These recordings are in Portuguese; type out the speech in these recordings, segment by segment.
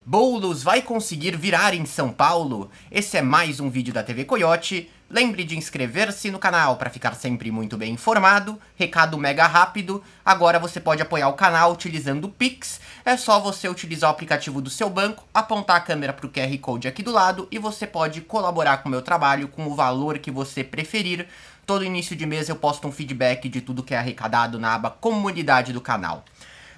Boulos vai conseguir virar em São Paulo? Esse é mais um vídeo da TV Coiote. Lembre de inscrever-se no canal para ficar sempre muito bem informado. Recado mega rápido, agora você pode apoiar o canal utilizando o Pix. É só você utilizar o aplicativo do seu banco, apontar a câmera para o QR Code aqui do lado e você pode colaborar com o meu trabalho com o valor que você preferir. Todo início de mês eu posto um feedback de tudo que é arrecadado na aba comunidade do canal.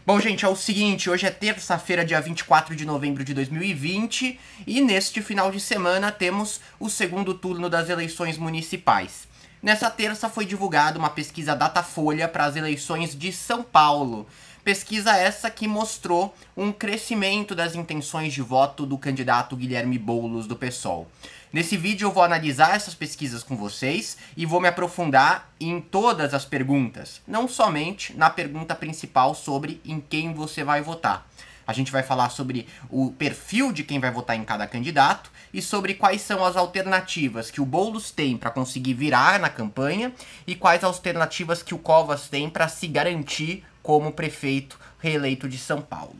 Bom, gente, é o seguinte, hoje é terça-feira, dia 24 de novembro de 2020, e neste final de semana temos o segundo turno das eleições municipais. Nessa terça foi divulgada uma pesquisa Datafolha para as eleições de São Paulo. Pesquisa essa que mostrou um crescimento das intenções de voto do candidato Guilherme Boulos, do PSOL. Nesse vídeo eu vou analisar essas pesquisas com vocês e vou me aprofundar em todas as perguntas, não somente na pergunta principal sobre em quem você vai votar. A gente vai falar sobre o perfil de quem vai votar em cada candidato e sobre quais são as alternativas que o Boulos tem para conseguir virar na campanha e quais alternativas que o Covas tem para se garantir como prefeito reeleito de São Paulo.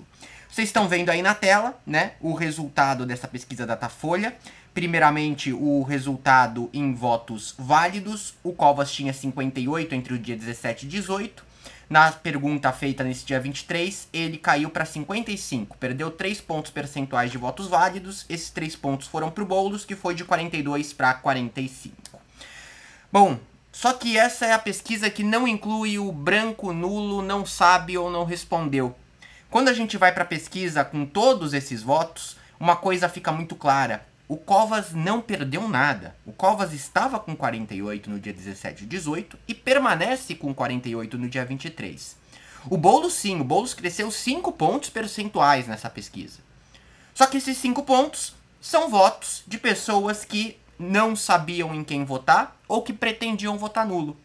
Vocês estão vendo aí na tela, né, o resultado dessa pesquisa Datafolha. Primeiramente, o resultado em votos válidos. O Covas tinha 58 entre o dia 17 e 18. Na pergunta feita nesse dia 23, ele caiu para 55. Perdeu 3 pontos percentuais de votos válidos. Esses 3 pontos foram para o Boulos, que foi de 42 para 45. Bom, só que essa é a pesquisa que não inclui o branco, nulo, não sabe ou não respondeu. Quando a gente vai para a pesquisa com todos esses votos, uma coisa fica muito clara. O Covas não perdeu nada. O Covas estava com 48 no dia 17 e 18 e permanece com 48 no dia 23. O Boulos sim, o Boulos cresceu 5 pontos percentuais nessa pesquisa. Só que esses 5 pontos são votos de pessoas que não sabiam em quem votar ou que pretendiam votar nulo.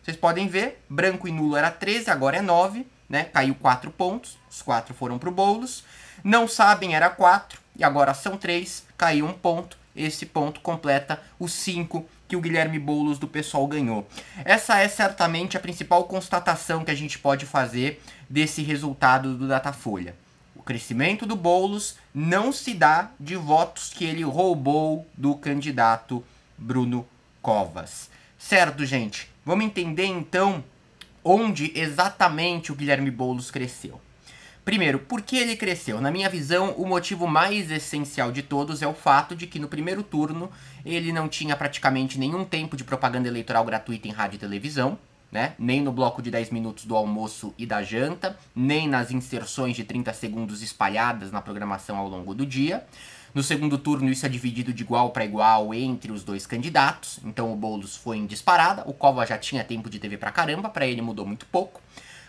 Vocês podem ver, branco e nulo era 13, agora é 9, né? Caiu 4 pontos, os 4 foram para o Boulos. Não sabem era 4 e agora são 3, caiu 1 ponto. Esse ponto completa os 5 que o Guilherme Boulos do PSOL ganhou. Essa é certamente a principal constatação que a gente pode fazer desse resultado do Datafolha. O crescimento do Boulos não se dá de votos que ele roubou do candidato Bruno Covas. Certo, gente? Vamos entender então onde exatamente o Guilherme Boulos cresceu. Primeiro, por que ele cresceu? Na minha visão, o motivo mais essencial de todos é o fato de que no primeiro turno ele não tinha praticamente nenhum tempo de propaganda eleitoral gratuita em rádio e televisão, né? Nem no bloco de 10 minutos do almoço e da janta, nem nas inserções de 30 segundos espalhadas na programação ao longo do dia. No segundo turno isso é dividido de igual para igual entre os dois candidatos, então o Boulos foi em disparada, o Covas já tinha tempo de TV pra caramba, para ele mudou muito pouco.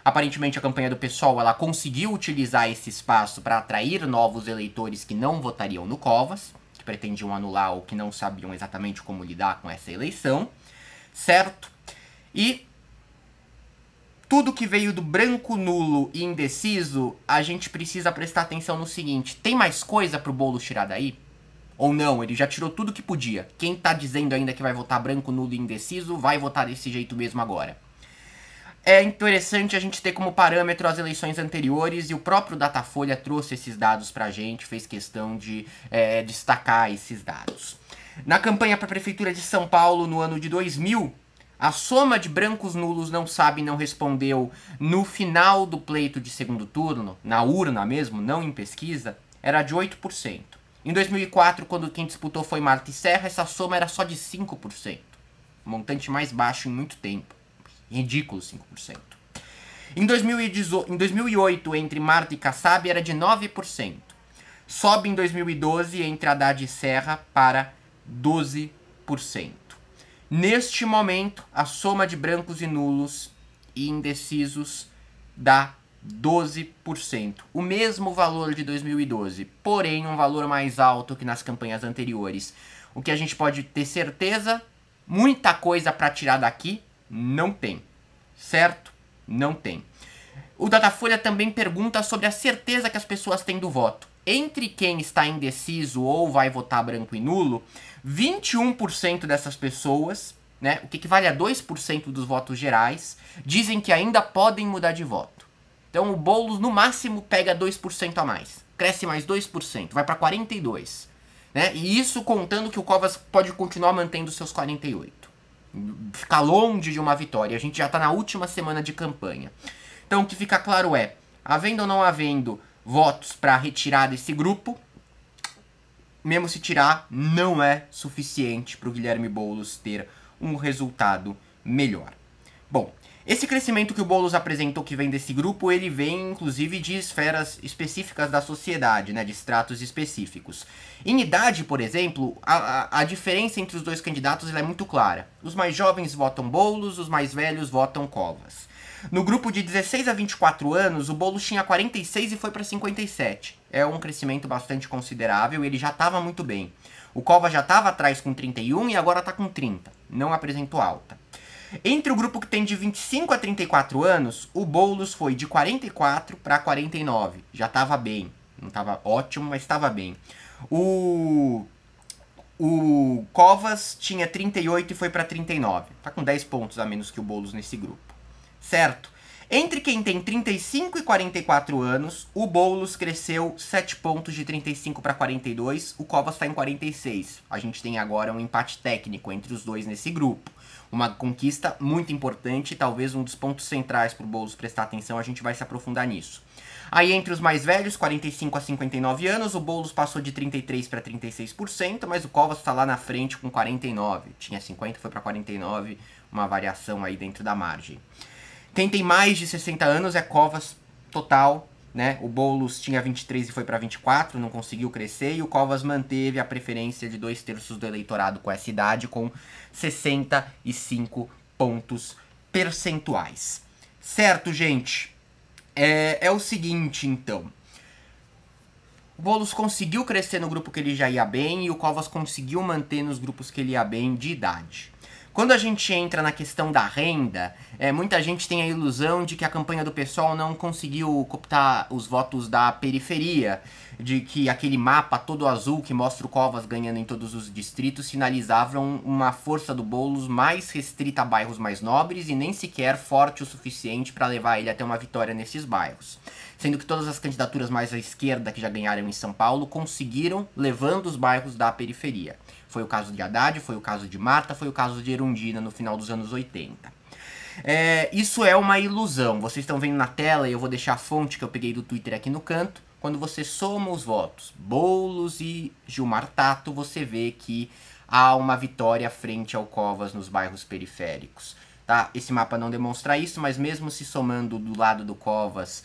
Aparentemente a campanha do PSOL ela conseguiu utilizar esse espaço para atrair novos eleitores que não votariam no Covas, que pretendiam anular ou que não sabiam exatamente como lidar com essa eleição, certo? E tudo que veio do branco, nulo e indeciso, a gente precisa prestar atenção no seguinte: tem mais coisa pro Boulos tirar daí? Ou não? Ele já tirou tudo que podia. Quem tá dizendo ainda que vai votar branco, nulo e indeciso, vai votar desse jeito mesmo agora. É interessante a gente ter como parâmetro as eleições anteriores e o próprio Datafolha trouxe esses dados pra gente, fez questão de destacar esses dados. Na campanha para a Prefeitura de São Paulo no ano de 2000, a soma de brancos, nulos, não sabe, não respondeu no final do pleito de segundo turno, na urna mesmo, não em pesquisa, era de 8%. Em 2004, quando quem disputou foi Marta e Serra, essa soma era só de 5%. Montante mais baixo em muito tempo. Ridículo 5%. Em 2008, entre Marta e Kassab, era de 9%. Sobe em 2012, entre Haddad e Serra, para 12%. Neste momento, a soma de brancos e nulos e indecisos dá 12%. O mesmo valor de 2012, porém um valor mais alto que nas campanhas anteriores. O que a gente pode ter certeza, muita coisa para tirar daqui, não tem. Certo? Não tem. O Datafolha também pergunta sobre a certeza que as pessoas têm do voto. Entre quem está indeciso ou vai votar branco e nulo, 21% dessas pessoas, né, o que equivale a 2% dos votos gerais, dizem que ainda podem mudar de voto. Então o Boulos no máximo pega 2% a mais. cresce mais 2%, vai para 42%. Né? E isso contando que o Covas pode continuar mantendo seus 48%. Ficar longe de uma vitória. A gente já está na última semana de campanha. Então o que fica claro é, havendo ou não havendo votos para retirar desse grupo, mesmo se tirar, não é suficiente para o Guilherme Boulos ter um resultado melhor. Bom, esse crescimento que o Boulos apresentou que vem desse grupo, ele vem inclusive de esferas específicas da sociedade, né, de estratos específicos. Em idade, por exemplo, a diferença entre os dois candidatos é muito clara. Os mais jovens votam Boulos, os mais velhos votam Covas. No grupo de 16 a 24 anos, o Boulos tinha 46 e foi para 57. É um crescimento bastante considerável, ele já estava muito bem. O Covas já estava atrás com 31 e agora está com 30. Não apresentou alta. Entre o grupo que tem de 25 a 34 anos, o Boulos foi de 44 para 49. Já estava bem. Não estava ótimo, mas estava bem. O Covas tinha 38 e foi para 39. Está com 10 pontos a menos que o Boulos nesse grupo. Certo? Entre quem tem 35 e 44 anos, o Boulos cresceu 7 pontos de 35 para 42, o Covas está em 46. A gente tem agora um empate técnico entre os dois nesse grupo. Uma conquista muito importante, talvez um dos pontos centrais para o Boulos prestar atenção, a gente vai se aprofundar nisso. Aí entre os mais velhos, 45 a 59 anos, o Boulos passou de 33 para 36%, mas o Covas está lá na frente com 49. Tinha 50, foi para 49, uma variação aí dentro da margem. Quem tem mais de 60 anos é Covas total, né? O Boulos tinha 23 e foi para 24, não conseguiu crescer, e o Covas manteve a preferência de 2/3 do eleitorado com essa idade, com 65 pontos percentuais. Certo, gente? É o seguinte, então. O Boulos conseguiu crescer no grupo que ele já ia bem, e o Covas conseguiu manter nos grupos que ele ia bem de idade. Quando a gente entra na questão da renda, muita gente tem a ilusão de que a campanha do PSOL não conseguiu cooptar os votos da periferia, de que aquele mapa todo azul que mostra o Covas ganhando em todos os distritos sinalizavam uma força do Boulos mais restrita a bairros mais nobres e nem sequer forte o suficiente para levar ele até uma vitória nesses bairros. Sendo que todas as candidaturas mais à esquerda que já ganharam em São Paulo conseguiram levando os bairros da periferia. Foi o caso de Haddad, foi o caso de Marta, foi o caso de Erundina no final dos anos 80. Isso é uma ilusão. Vocês estão vendo na tela, e eu vou deixar a fonte que eu peguei do Twitter aqui no canto. Quando você soma os votos Boulos e Gilmar Tato, você vê que há uma vitória frente ao Covas nos bairros periféricos. Tá? Esse mapa não demonstra isso, mas mesmo se somando do lado do Covas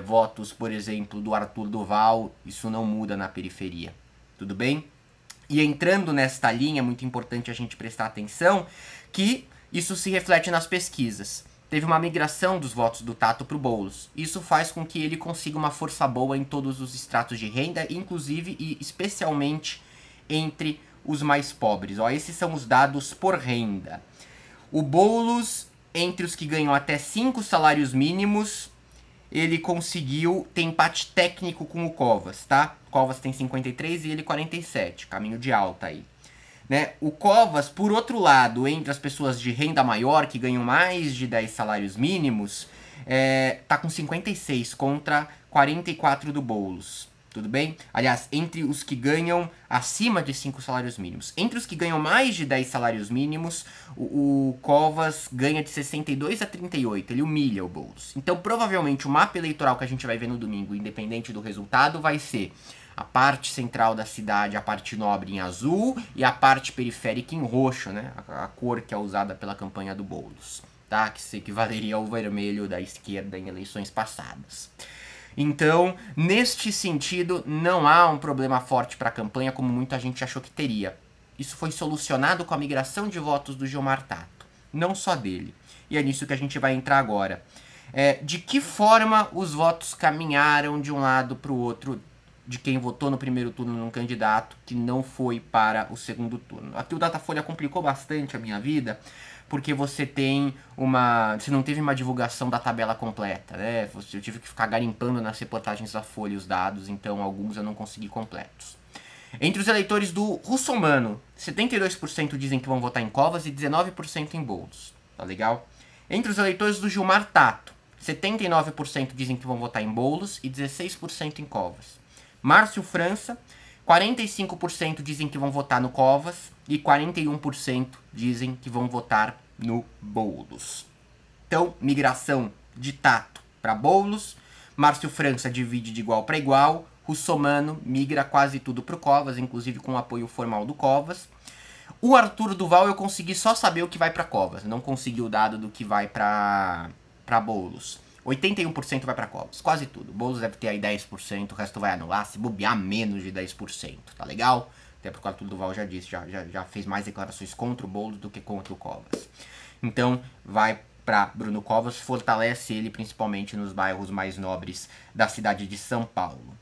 votos, por exemplo, do Arthur Duval, isso não muda na periferia. Tudo bem? E entrando nesta linha, é muito importante a gente prestar atenção que isso se reflete nas pesquisas. Teve uma migração dos votos do Tato para o Boulos. Isso faz com que ele consiga uma força boa em todos os estratos de renda, inclusive e especialmente entre os mais pobres. Ó, esses são os dados por renda. O Boulos, entre os que ganham até 5 salários mínimos, ele conseguiu ter empate técnico com o Covas, tá? O Covas tem 53 e ele 47, caminho de alta aí. Né? O Covas, por outro lado, entre as pessoas de renda maior, que ganham mais de 10 salários mínimos, tá com 56 contra 44 do Boulos. Tudo bem? Aliás, entre os que ganham acima de 5 salários mínimos. Entre os que ganham mais de 10 salários mínimos, o Covas ganha de 62 a 38. Ele humilha o Boulos. Então, provavelmente, o mapa eleitoral que a gente vai ver no domingo, independente do resultado, vai ser a parte central da cidade, a parte nobre em azul, e a parte periférica em roxo, né? A cor que é usada pela campanha do Boulos, tá? Que se equivaleria ao vermelho da esquerda em eleições passadas. Então, neste sentido, não há um problema forte para a campanha como muita gente achou que teria. Isso foi solucionado com a migração de votos do Gilmar Tato, não só dele. E é nisso que a gente vai entrar agora. De que forma os votos caminharam de um lado para o outro de quem votou no primeiro turno num candidato que não foi para o segundo turno? Aqui o Datafolha complicou bastante a minha vida, porque você não teve uma divulgação da tabela completa, né? Eu tive que ficar garimpando nas reportagens da Folha os dados, então alguns eu não consegui completos. Entre os eleitores do Russomano, 72% dizem que vão votar em Covas e 19% em Boulos, tá legal? Entre os eleitores do Gilmar Tato, 79% dizem que vão votar em Boulos e 16% em Covas. Márcio França, 45% dizem que vão votar no Covas e 41% dizem que vão votar no Boulos. Então, migração de Tato para Boulos, Márcio França divide de igual para igual, Russomano migra quase tudo para o Covas, inclusive com o apoio formal do Covas. O Arthur Duval eu consegui só saber o que vai para Covas, não consegui o dado do que vai para Boulos. 81% vai para Covas, quase tudo. Boulos deve ter aí 10%, o resto vai anular, se bobear menos de 10%, tá legal? Até porque o Arthur Duval já disse, já fez mais declarações contra o Boulos do que contra o Covas. Então, vai para Bruno Covas, fortalece ele principalmente nos bairros mais nobres da cidade de São Paulo.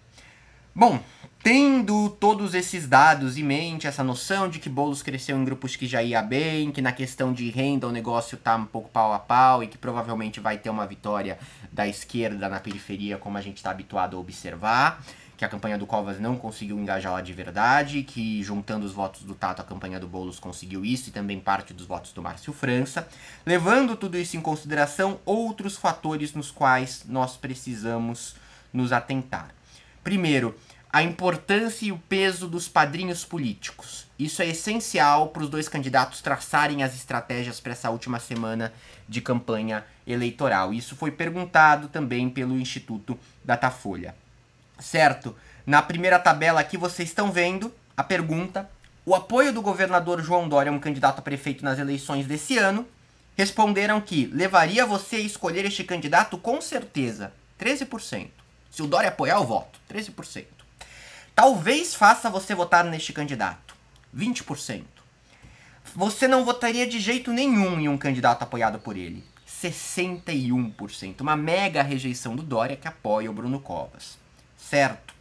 Bom, tendo todos esses dados em mente, essa noção de que Boulos cresceu em grupos que já ia bem, que na questão de renda o negócio tá um pouco pau a pau e que provavelmente vai ter uma vitória da esquerda na periferia, como a gente está habituado a observar, que a campanha do Covas não conseguiu engajar lá de verdade, que juntando os votos do Tato a campanha do Boulos conseguiu isso e também parte dos votos do Márcio França. Levando tudo isso em consideração, outros fatores nos quais nós precisamos nos atentar. Primeiro, a importância e o peso dos padrinhos políticos. Isso é essencial para os dois candidatos traçarem as estratégias para essa última semana de campanha eleitoral. Isso foi perguntado também pelo Instituto Datafolha. Certo? Na primeira tabela aqui vocês estão vendo a pergunta: o apoio do governador João Dória a um candidato a prefeito nas eleições desse ano? Responderam que levaria você a escolher este candidato com certeza, 13%. Se o Dória apoiar, eu voto, 13%. Talvez faça você votar neste candidato, 20%. Você não votaria de jeito nenhum em um candidato apoiado por ele, 61%. Uma mega rejeição do Dória que apoia o Bruno Covas. Certo?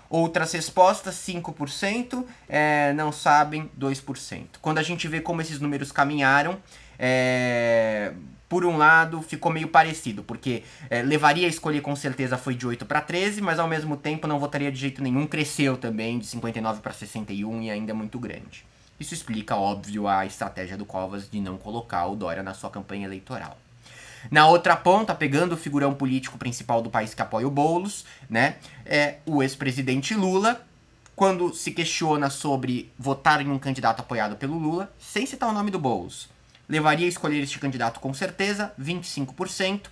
Outras respostas, 5%, não sabem, 2%. Quando a gente vê como esses números caminharam, por um lado, ficou meio parecido, porque levaria a escolher com certeza foi de 8 para 13, mas ao mesmo tempo não votaria de jeito nenhum, cresceu também de 59 para 61 e ainda é muito grande. Isso explica, óbvio, a estratégia do Covas de não colocar o Dória na sua campanha eleitoral. Na outra ponta, pegando o figurão político principal do país que apoia o Boulos, né, o ex-presidente Lula, quando se questiona sobre votar em um candidato apoiado pelo Lula, sem citar o nome do Boulos, levaria a escolher este candidato com certeza, 25%.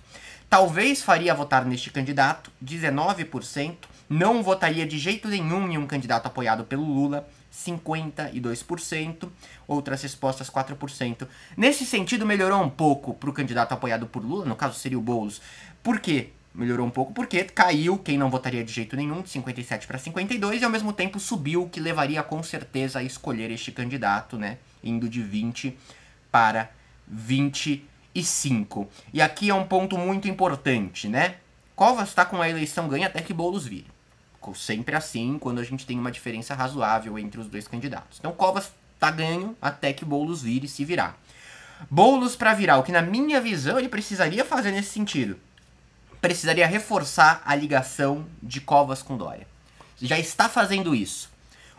Talvez faria votar neste candidato, 19%. Não votaria de jeito nenhum em um candidato apoiado pelo Lula, 52%. Outras respostas, 4%. Nesse sentido, melhorou um pouco para o candidato apoiado por Lula, no caso seria o Boulos. Por quê? Melhorou um pouco porque caiu quem não votaria de jeito nenhum, de 57 para 52, e ao mesmo tempo subiu o que levaria com certeza a escolher este candidato, né? Indo de 20 para 25. E aqui é um ponto muito importante, né? Covas está com a eleição ganha até que Boulos vire. Ficou sempre assim quando a gente tem uma diferença razoável entre os dois candidatos. Então Covas está ganho até que Boulos vire, se virar. Boulos para virar, o que na minha visão ele precisaria fazer nesse sentido? Precisaria reforçar a ligação de Covas com Dória. Já está fazendo isso.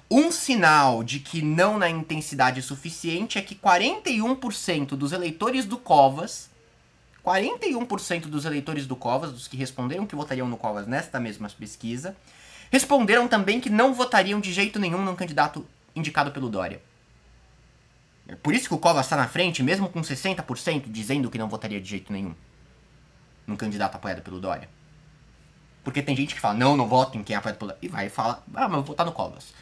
Um sinal de que não na intensidade suficiente é que 41% dos eleitores do Covas, 41% dos eleitores do Covas, dos que responderam que votariam no Covas nesta mesma pesquisa, responderam também que não votariam de jeito nenhum num candidato indicado pelo Dória. É por isso que o Covas está na frente, mesmo com 60% dizendo que não votaria de jeito nenhum num candidato apoiado pelo Dória. Porque tem gente que fala, não voto em quem é apoiado pelo Dória. E vai e fala, mas eu vou votar no Covas.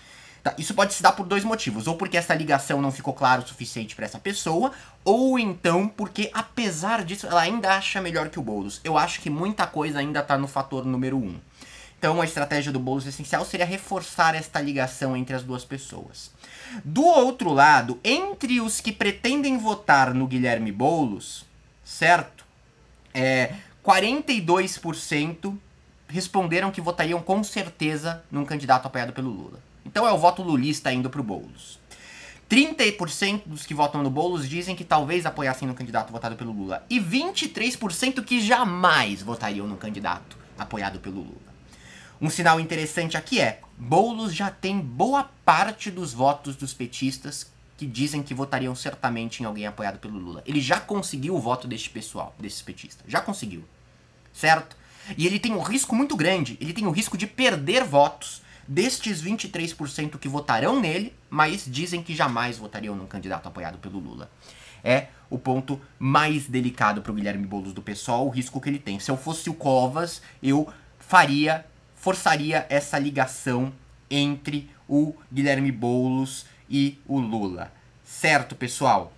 Tá, isso pode se dar por dois motivos. Ou porque essa ligação não ficou clara o suficiente para essa pessoa, ou então porque, apesar disso, ela ainda acha melhor que o Boulos. Eu acho que muita coisa ainda está no fator número 1. Então a estratégia do Boulos essencial seria reforçar esta ligação entre as duas pessoas. Do outro lado, entre os que pretendem votar no Guilherme Boulos, certo? 42% responderam que votariam com certeza num candidato apoiado pelo Lula. Então é o voto lulista indo pro Boulos. 30% dos que votam no Boulos dizem que talvez apoiassem no candidato votado pelo Lula. E 23% que jamais votariam no candidato apoiado pelo Lula. Um sinal interessante aqui é, Boulos já tem boa parte dos votos dos petistas que dizem que votariam certamente em alguém apoiado pelo Lula. Ele já conseguiu o voto deste pessoal, desses petistas. Já conseguiu. Certo? E ele tem um risco muito grande. Ele tem o risco de perder votos destes 23% que votarão nele, mas dizem que jamais votariam num candidato apoiado pelo Lula. É o ponto mais delicado para o Guilherme Boulos do PSOL, o risco que ele tem. Se eu fosse o Covas, eu forçaria essa ligação entre o Guilherme Boulos e o Lula. Certo, pessoal?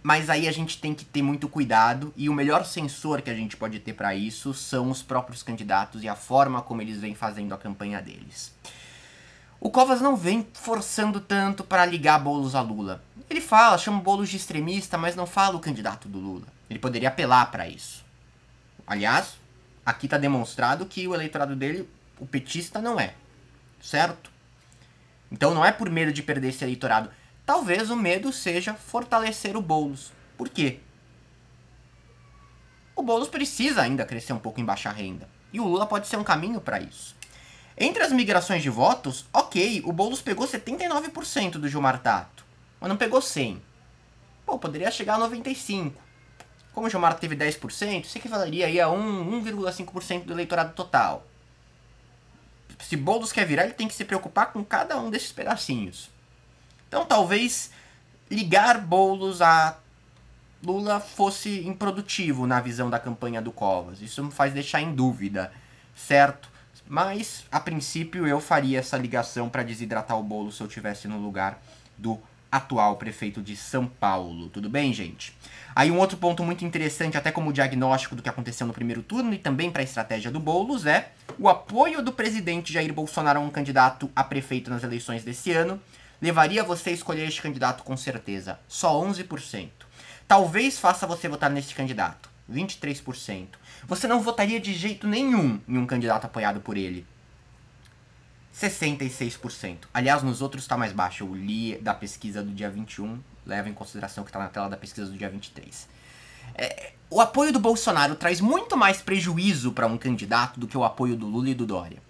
Mas aí a gente tem que ter muito cuidado, e o melhor sensor que a gente pode ter para isso são os próprios candidatos e a forma como eles vêm fazendo a campanha deles. O Covas não vem forçando tanto para ligar Boulos a Lula. Ele fala, chama o Boulos de extremista, mas não fala o candidato do Lula. Ele poderia apelar para isso. Aliás, aqui está demonstrado que o eleitorado dele, o petista, não é. Certo? Então não é por medo de perder esse eleitorado. Talvez o medo seja fortalecer o Boulos. Por quê? O Boulos precisa ainda crescer um pouco em baixa renda. E o Lula pode ser um caminho para isso. Entre as migrações de votos, ok, o Boulos pegou 79% do Gilmar Tato. Mas não pegou 100%. Pô, poderia chegar a 95%. Como o Gilmar teve 10%, isso equivaleria aí a 1,5% do eleitorado total. Se Boulos quer virar, ele tem que se preocupar com cada um desses pedacinhos. Então talvez ligar Boulos a Lula fosse improdutivo na visão da campanha do Covas. Isso me faz deixar em dúvida, certo? Mas, a princípio, eu faria essa ligação para desidratar o Boulos se eu estivesse no lugar do atual prefeito de São Paulo. Tudo bem, gente? Aí um outro ponto muito interessante, até como diagnóstico do que aconteceu no primeiro turno e também para a estratégia do Boulos, é o apoio do presidente Jair Bolsonaro a um candidato a prefeito nas eleições desse ano levaria você a escolher este candidato com certeza. Só 11%. Talvez faça você votar neste candidato. 23%. Você não votaria de jeito nenhum em um candidato apoiado por ele. 66%. Aliás, nos outros está mais baixo. Eu li da pesquisa do dia 21. Leva em consideração que está na tela da pesquisa do dia 23. O apoio do Bolsonaro traz muito mais prejuízo para um candidato do que o apoio do Lula e do Dória.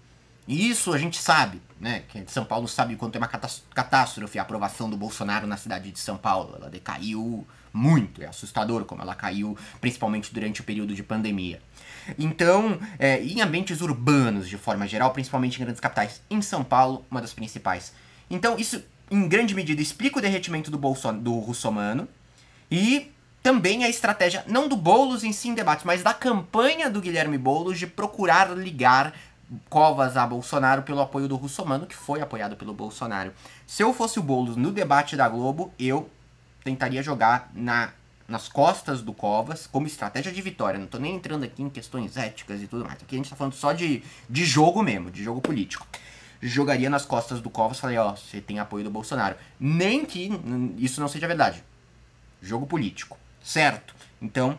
E isso a gente sabe, né? Quem é de São Paulo sabe quanto é uma catástrofe a aprovação do Bolsonaro na cidade de São Paulo. Ela decaiu muito, é assustador como ela caiu, principalmente durante o período de pandemia. Então, em ambientes urbanos de forma geral, principalmente em grandes capitais, em São Paulo, uma das principais. Então, isso em grande medida explica o derretimento do Russomano e também a estratégia, não do Boulos em si em debates, mas da campanha do Guilherme Boulos de procurar ligar Covas a Bolsonaro pelo apoio do Russomano, que foi apoiado pelo Bolsonaro. Se eu fosse o Boulos no debate da Globo, eu tentaria jogar nas costas do Covas como estratégia de vitória. Não tô nem entrando aqui em questões éticas e tudo mais. Aqui a gente tá falando só de jogo mesmo, de jogo político. Jogaria nas costas do Covas e falei, ó, você tem apoio do Bolsonaro. Nem que isso não seja verdade. Jogo político, certo? Então,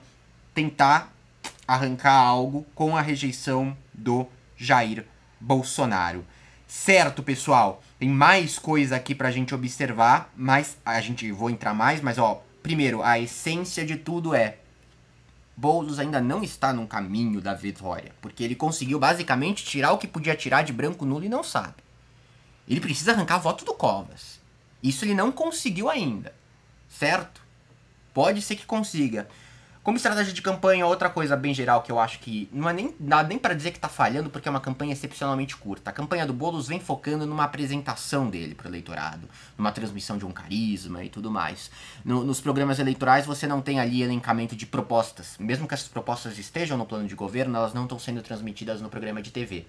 tentar arrancar algo com a rejeição do Jair Bolsonaro. Certo, pessoal? Tem mais coisa aqui pra gente observar, mas vou entrar mais, mas ó, primeiro, a essência de tudo é Boulos ainda não está num caminho da vitória, porque ele conseguiu basicamente tirar o que podia tirar de branco nulo e não sabe. Ele precisa arrancar voto do Covas. Isso ele não conseguiu ainda, certo? Pode ser que consiga. Como estratégia de campanha, outra coisa bem geral que eu acho que não dá nem pra dizer que tá falhando, porque é uma campanha excepcionalmente curta. A campanha do Boulos vem focando numa apresentação dele pro eleitorado, numa transmissão de um carisma e tudo mais. Nos programas eleitorais você não tem ali elencamento de propostas. Mesmo que essas propostas estejam no plano de governo, elas não estão sendo transmitidas no programa de TV.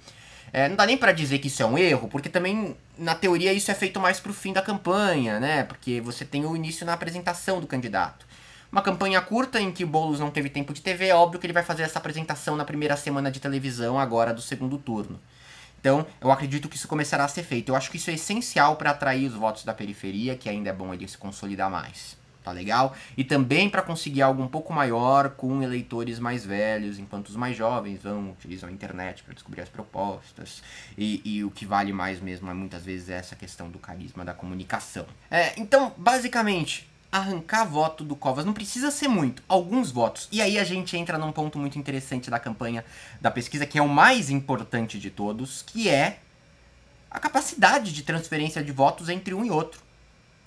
Não dá nem pra dizer que isso é um erro, porque também, na teoria, isso é feito mais pro fim da campanha, né? Porque você tem o início na apresentação do candidato. Uma campanha curta em que o Boulos não teve tempo de TV, é óbvio que ele vai fazer essa apresentação na primeira semana de televisão agora do segundo turno. Então, eu acredito que isso começará a ser feito. Eu acho que isso é essencial para atrair os votos da periferia, que ainda é bom ele se consolidar mais. Tá legal? E também para conseguir algo um pouco maior com eleitores mais velhos, enquanto os mais jovens utilizam a internet para descobrir as propostas. E o que vale mais mesmo, muitas vezes, é essa questão do carisma da comunicação. Então, basicamente, arrancar voto do Covas não precisa ser muito, alguns votos. E aí a gente entra num ponto muito interessante da campanha da pesquisa, que é o mais importante de todos, que é a capacidade de transferência de votos entre um e outro.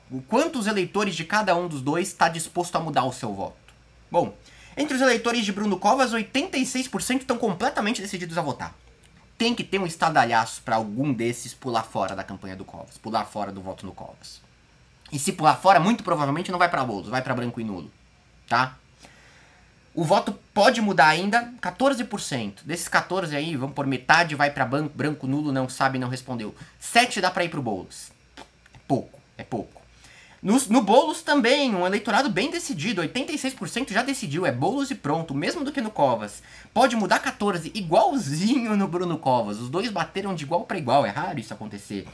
O quanto os eleitores de cada um dos dois está disposto a mudar o seu voto. Bom, entre os eleitores de Bruno Covas, 86% estão completamente decididos a votar. tem que ter um estardalhaço para algum desses pular fora da campanha do Covas, pular fora do voto no Covas. E se pular fora, muito provavelmente não vai para Boulos, vai para branco e nulo, tá? O voto pode mudar ainda 14%. Desses 14 aí, vamos por metade vai para branco, nulo, não sabe, não respondeu. 7 dá para ir pro Boulos. É pouco, é pouco. No Boulos também, um eleitorado bem decidido, 86% já decidiu, é Boulos e pronto, mesmo do que no Covas. Pode mudar 14, igualzinho no Bruno Covas, os dois bateram de igual para igual, é raro isso acontecer.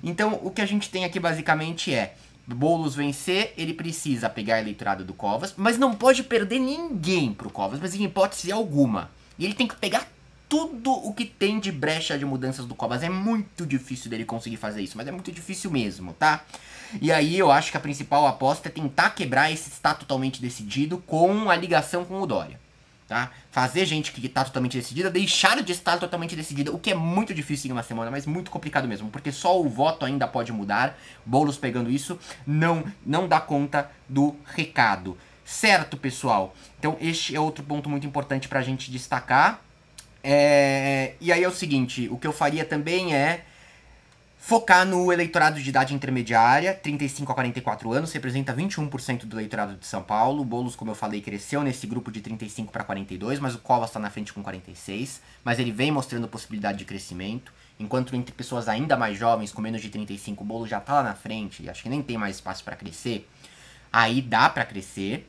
Então, o que a gente tem aqui basicamente é, Boulos vencer, ele precisa pegar a eleitorado do Covas, mas não pode perder ninguém pro Covas, mas em hipótese alguma. E ele tem que pegar tudo o que tem de brecha de mudanças do Covas. É muito difícil dele conseguir fazer isso, mas é muito difícil mesmo, tá? E aí eu acho que a principal aposta é tentar quebrar esse está totalmente decidido com a ligação com o Dória, tá? Fazer gente que está totalmente decidida deixar de estar totalmente decidida, o que é muito difícil em uma semana, mas muito complicado mesmo, porque só o voto ainda pode mudar. Boulos pegando isso não dá conta do recado. Certo, pessoal? Então este é outro ponto muito importante pra gente destacar. E aí é o seguinte, o que eu faria também é focar no eleitorado de idade intermediária, 35 a 44 anos, representa 21% do eleitorado de São Paulo. O Boulos, como eu falei, cresceu nesse grupo de 35 para 42, mas o Covas está na frente com 46. Mas ele vem mostrando possibilidade de crescimento, enquanto entre pessoas ainda mais jovens, com menos de 35, o Boulos já está lá na frente, e acho que nem tem mais espaço para crescer. Aí dá para crescer.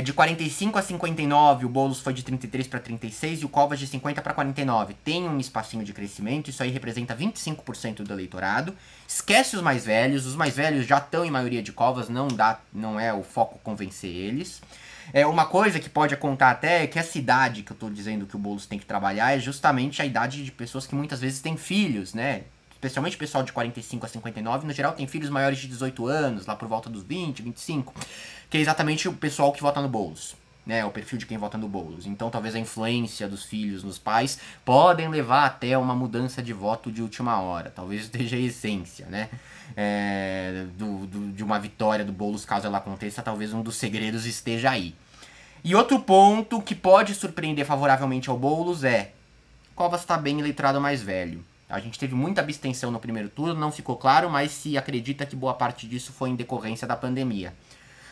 De 45 a 59, o Boulos foi de 33 para 36 e o Covas de 50 para 49. Tem um espacinho de crescimento, isso aí representa 25% do eleitorado. Esquece os mais velhos já estão em maioria de Covas, não é o foco convencer eles. Uma coisa que pode contar até é que essa idade que eu estou dizendo que o Boulos tem que trabalhar é justamente a idade de pessoas que muitas vezes têm filhos, né? Especialmente o pessoal de 45 a 59, no geral tem filhos maiores de 18 anos, lá por volta dos 20, 25, que é exatamente o pessoal que vota no Boulos, né, o perfil de quem vota no Boulos. Então talvez a influência dos filhos nos pais podem levar até uma mudança de voto de última hora, talvez esteja a essência, né, de uma vitória do Boulos, caso ela aconteça, talvez um dos segredos esteja aí. E outro ponto que pode surpreender favoravelmente ao Boulos é, Covas está bem eleitorado mais velho. A gente teve muita abstenção no primeiro turno, não ficou claro, mas se acredita que boa parte disso foi em decorrência da pandemia.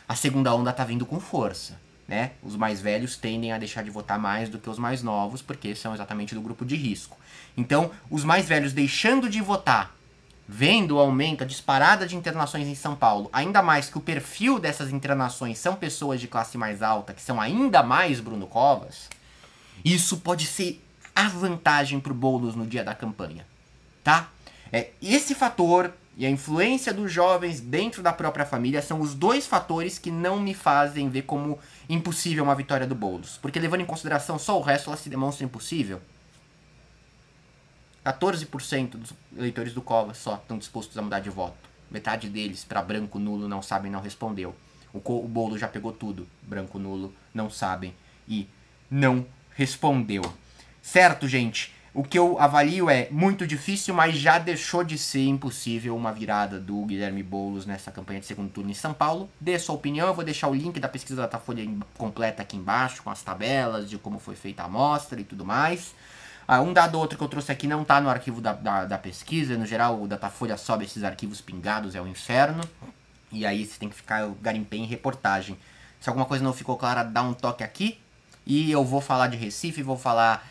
A segunda onda tá vindo com força, né? Os mais velhos tendem a deixar de votar mais do que os mais novos, porque são exatamente do grupo de risco. Então, os mais velhos deixando de votar, vendo o aumento, a disparada de internações em São Paulo, ainda mais que o perfil dessas internações são pessoas de classe mais alta, que são ainda mais Bruno Covas, isso pode ser a vantagem pro Boulos no dia da campanha, tá? Esse fator e a influência dos jovens dentro da própria família são os dois fatores que não me fazem ver como impossível uma vitória do Boulos, porque levando em consideração só o resto, ela se demonstra impossível. 14% dos eleitores do Covas só estão dispostos a mudar de voto. Metade deles, para branco, nulo, não sabem, não respondeu. O Boulos já pegou tudo. Branco, nulo, não sabem e não respondeu. Certo, gente? O que eu avalio é muito difícil, mas já deixou de ser impossível uma virada do Guilherme Boulos nessa campanha de segundo turno em São Paulo. Dê sua opinião, eu vou deixar o link da pesquisa da Datafolha completa aqui embaixo, com as tabelas de como foi feita a amostra e tudo mais. Um dado ou outro que eu trouxe aqui não está no arquivo da pesquisa, no geral o Datafolha sobe esses arquivos pingados, é o inferno. E aí você tem que ficar garimpei em reportagem. Se alguma coisa não ficou clara, dá um toque aqui. E eu vou falar de Recife, vou falar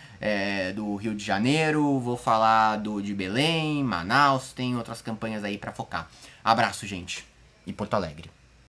do Rio de Janeiro, vou falar de Belém, Manaus, tem outras campanhas aí pra focar. Abraço, gente. E Porto Alegre.